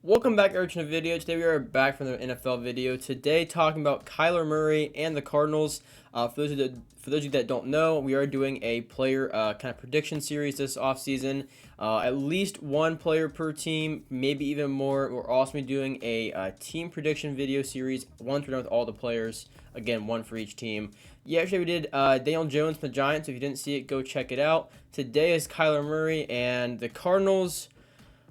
Welcome back to our channel video. Today we are back from the NFL video. Today talking about Kyler Murray and the Cardinals. For those of you that don't know, we are doing a player kind of prediction series this offseason. At least one player per team, maybe even more. We're also be doing a team prediction video series once we're done with all the players. Again, one for each team. Yesterday we did Daniel Jones from the Giants. So if you didn't see it, go check it out. Today is Kyler Murray and the Cardinals.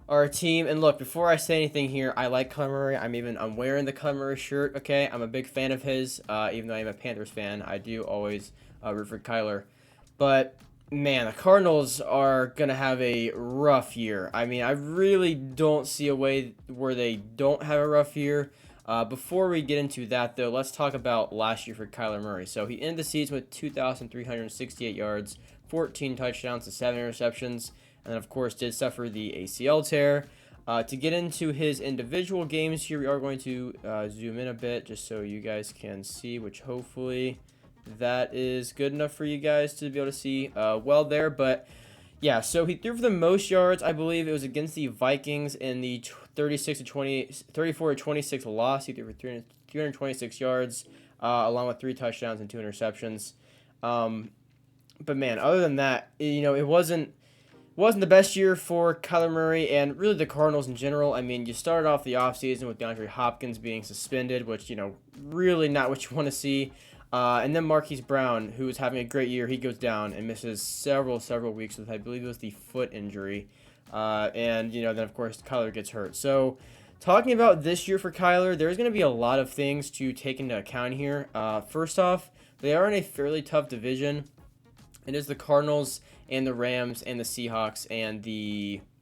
Our team. And look, before I say anything here, I like Kyler Murray. I'm wearing the Kyler Murray shirt. Okay, I'm a big fan of his. Even though I'm a Panthers fan, I do always root for Kyler. But man, the Cardinals are gonna have a rough year. I really don't see a way where they don't have a rough year. Before we get into that, though, let's talk about last year for Kyler Murray. So he ended the season with 2,368 yards, 14 touchdowns, and 7 interceptions. And then, of course, did suffer the ACL tear. To get into his individual games here, we are going to zoom in a bit just so you guys can see, which hopefully that is good enough for you guys to be able to see well there. But, yeah, so he threw for the most yards. I believe it was against the Vikings in the 34-26 loss. He threw for 326 yards, along with 3 touchdowns and 2 interceptions. But, man, other than that, it wasn't the best year for Kyler Murray and really the Cardinals in general. You started off the offseason with DeAndre Hopkins being suspended, which, really not what you want to see. And then Marquise Brown, who was having a great year, he goes down and misses several weeks with, I believe it was the foot injury. And, then, of course, Kyler gets hurt. So, talking about this year for Kyler, there's going to be a lot of things to take into account here. First off, they are in a fairly tough division. It is the Cardinals and the Rams and the Seahawks and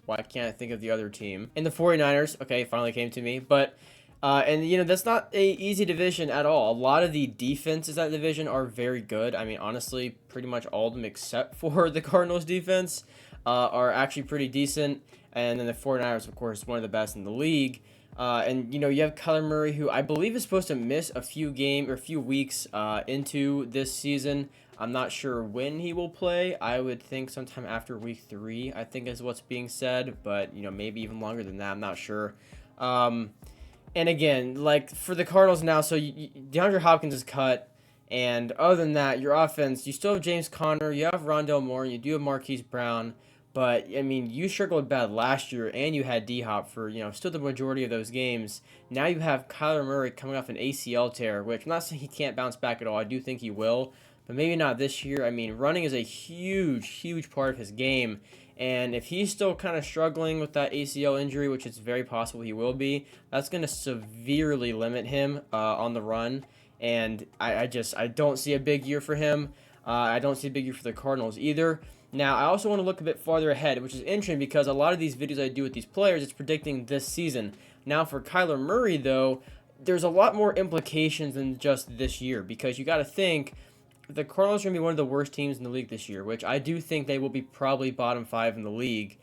why can't I think of the other team? And the 49ers. Okay, finally came to me. But, that's not a easy division at all. A lot of the defenses in that division are very good. Honestly, pretty much all of them except for the Cardinals defense are actually pretty decent. And then the 49ers, of course, one of the best in the league. And you have Kyler Murray, who I believe is supposed to miss a few weeks into this season. I'm not sure when he will play. I would think sometime after week 3, I think is what's being said. But, maybe even longer than that. I'm not sure. And again, like for the Cardinals now, so DeAndre Hopkins is cut. And other than that, your offense, you still have James Conner, you have Rondale Moore, and you do have Marquise Brown. But, you struggled bad last year, and you had D-Hop for, still the majority of those games. Now you have Kyler Murray coming off an ACL tear, which I'm not saying he can't bounce back at all. I do think he will, but maybe not this year. Running is a huge part of his game. And if he's still kind of struggling with that ACL injury, which is very possible he will be, that's going to severely limit him on the run. And I don't see a big year for him. I don't see a big year for the Cardinals either. Now, I also want to look a bit farther ahead, which is interesting because a lot of these videos I do with these players, it's predicting this season. Now, for Kyler Murray, though, there's a lot more implications than just this year because you got to think the Cardinals are going to be one of the worst teams in the league this year, which I do think they will be probably bottom 5 in the league.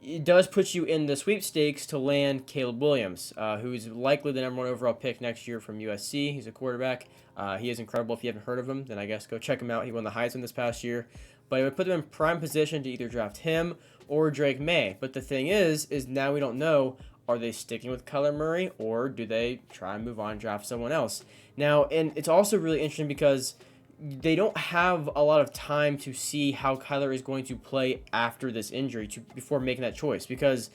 It does put you in the sweepstakes to land Caleb Williams, who's likely the #1 overall pick next year from USC. He's a quarterback. He is incredible. If you haven't heard of him, then I guess go check him out. He won the Heisman this past year. But it would put them in prime position to either draft him or Drake May. But the thing is now we don't know, are they sticking with Kyler Murray or do they try and move on and draft someone else? Now, and it's also really interesting because they don't have a lot of time to see how Kyler is going to play after this injury before making that choice because,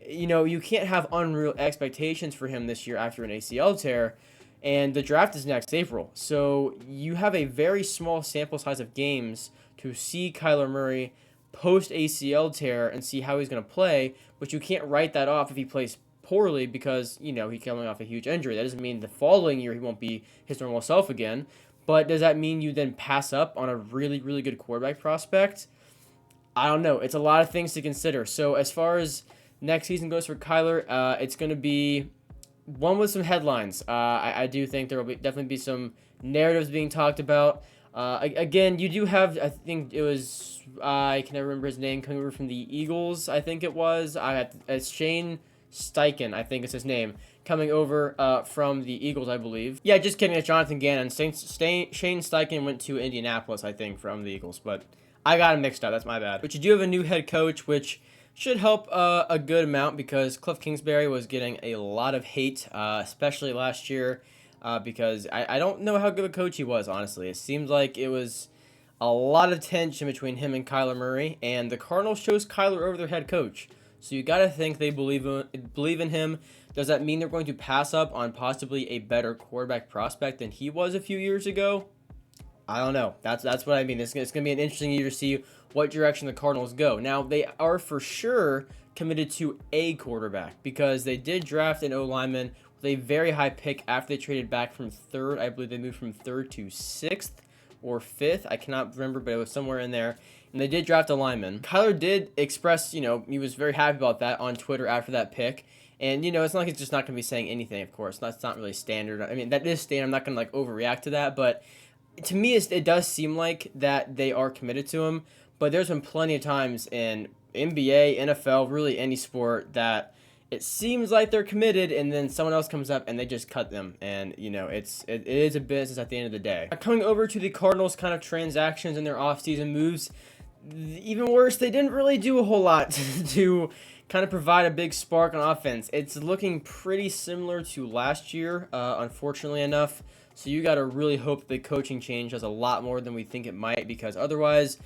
you can't have unreal expectations for him this year after an ACL tear. And the draft is next April. So you have a very small sample size of games to see Kyler Murray post-ACL tear and see how he's going to play, but you can't write that off if he plays poorly because, he's coming off a huge injury. That doesn't mean the following year he won't be his normal self again, but does that mean you then pass up on a really good quarterback prospect? I don't know. It's a lot of things to consider. So as far as next season goes for Kyler, it's going to be one with some headlines. I do think there will definitely be some narratives being talked about. Again, you do have, I think it was, I can never remember his name, coming over from the Eagles, I think it was. It's Shane Steichen, I think is his name, coming over from the Eagles, I believe. Yeah, just kidding, it's Jonathan Gannon. Shane Steichen went to Indianapolis, I think, from the Eagles, but I got him mixed up, that's my bad. But you do have a new head coach, which should help a good amount because Cliff Kingsbury was getting a lot of hate, especially last year, because I don't know how good a coach he was, honestly. It seemed like it was a lot of tension between him and Kyler Murray, and the Cardinals chose Kyler over their head coach. So you got to think they believe in him. Does that mean they're going to pass up on possibly a better quarterback prospect than he was a few years ago? I don't know. That's what I mean. It's going to be an interesting year to see what direction the Cardinals go. Now, they are for sure committed to a quarterback because they did draft an O-lineman with a very high pick after they traded back from third. I believe they moved from third to sixth or fifth. I cannot remember, but it was somewhere in there. And they did draft a lineman. Kyler did express, he was very happy about that on Twitter after that pick. And, it's not like it's just not going to be saying anything, of course. That's not really standard. I mean, that is standard. I'm not going to, overreact to that. But to me, it does seem like that they are committed to him. But there's been plenty of times in NBA, NFL, really any sport that it seems like they're committed, and then someone else comes up and they just cut them. And, it is a business at the end of the day. Coming over to the Cardinals kind of transactions and their offseason moves, even worse, they didn't really do a whole lot to kind of provide a big spark on offense. It's looking pretty similar to last year, unfortunately enough. So you got to really hope the coaching change does a lot more than we think it might, because otherwise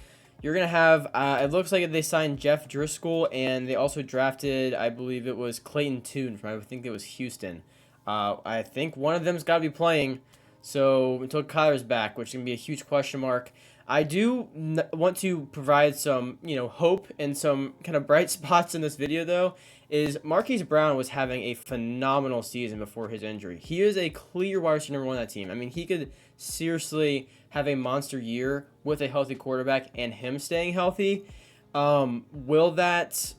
you're going to have, it looks like they signed Jeff Driscoll, and they also drafted, I believe it was Clayton Tune from, I think it was Houston. I think one of them's got to be playing, so until Kyler's back, which is going to be a huge question mark. I do want to provide some, hope and some kind of bright spots in this video, though, is Marquise Brown was having a phenomenal season before his injury. He is a clear wide receiver number one on that team. I mean, he could seriously have a monster year with a healthy quarterback and him staying healthy. Will that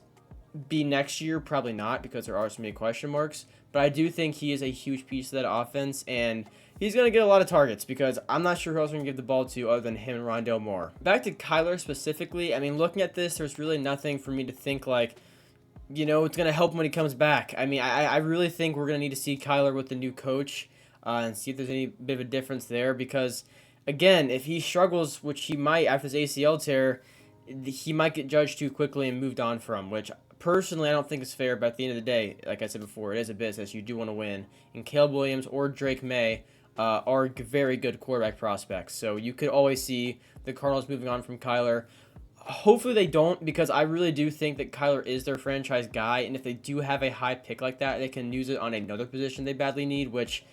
be next year? Probably not, because there are so many question marks. But I do think he is a huge piece of that offense, and he's going to get a lot of targets because I'm not sure who else we're going to give the ball to other than him and Rondale Moore. Back to Kyler specifically, I mean, looking at this, there's really nothing for me to think like, it's going to help him when he comes back. I mean, I really think we're going to need to see Kyler with the new coach and see if there's any bit of a difference there because, again, if he struggles, which he might after his ACL tear, he might get judged too quickly and moved on from, which personally I don't think is fair, but at the end of the day, like I said before, it is a business. You do want to win. And Caleb Williams or Drake May are very good quarterback prospects. So you could always see the Cardinals moving on from Kyler. Hopefully they don't, because I really do think that Kyler is their franchise guy, and if they do have a high pick like that, they can use it on another position they badly need, which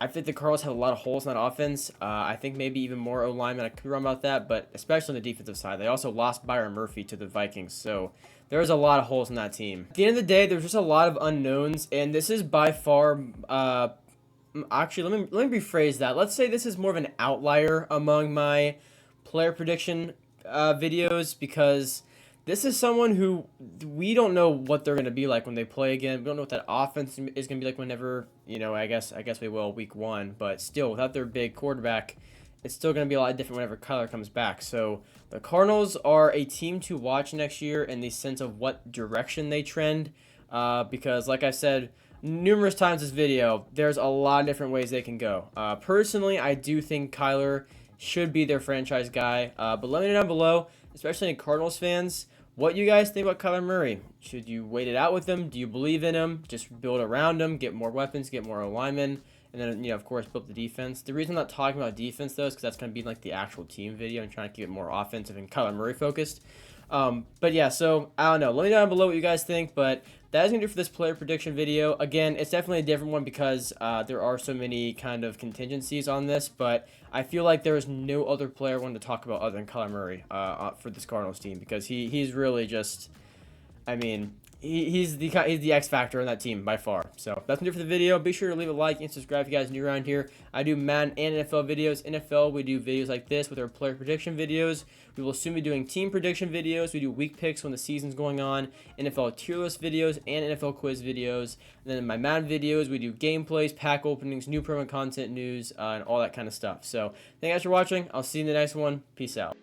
I think the Cardinals have a lot of holes in that offense. I think maybe even more O-linemen. I could be wrong about that, but especially on the defensive side. They also lost Byron Murphy to the Vikings, so there's a lot of holes in that team. At the end of the day, there's just a lot of unknowns, and this is by far... Actually, let me rephrase that. Let's say this is more of an outlier among my player prediction videos, because this is someone who we don't know what they're going to be like when they play again. We don't know what that offense is going to be like whenever, I guess we will week one, but still, without their big quarterback, it's still going to be a lot different whenever Kyler comes back. So the Cardinals are a team to watch next year in the sense of what direction they trend, because like I said numerous times this video, there's a lot of different ways they can go. Personally, I do think Kyler should be their franchise guy, but let me know down below, especially any Cardinals fans, what you guys think about Kyler Murray. Should you wait it out with him? Do you believe in him? Just build around him, get more weapons, get more linemen, and then, of course, build the defense. The reason I'm not talking about defense, though, is because that's going to be like the actual team video and trying to keep it more offensive and Kyler Murray focused. But yeah, so I don't know. Let me know down below what you guys think, but that is going to do for this player prediction video. Again, it's definitely a different one because there are so many kind of contingencies on this, but I feel like there is no other player I wanted to talk about other than Kyler Murray for this Cardinals team, because he's really just, I mean, he's the X factor in that team by far. So that's going to do for the video. Be sure to leave a like and subscribe if you guys are new around here. I do Madden and NFL videos. NFL, we do videos like this with our player prediction videos. We will soon be doing team prediction videos. We do week picks when the season's going on, NFL tier list videos, and NFL quiz videos. And then in my Madden videos, we do gameplays, pack openings, new promo content news, and all that kind of stuff. So thank you guys for watching. I'll see you in the next one. Peace out.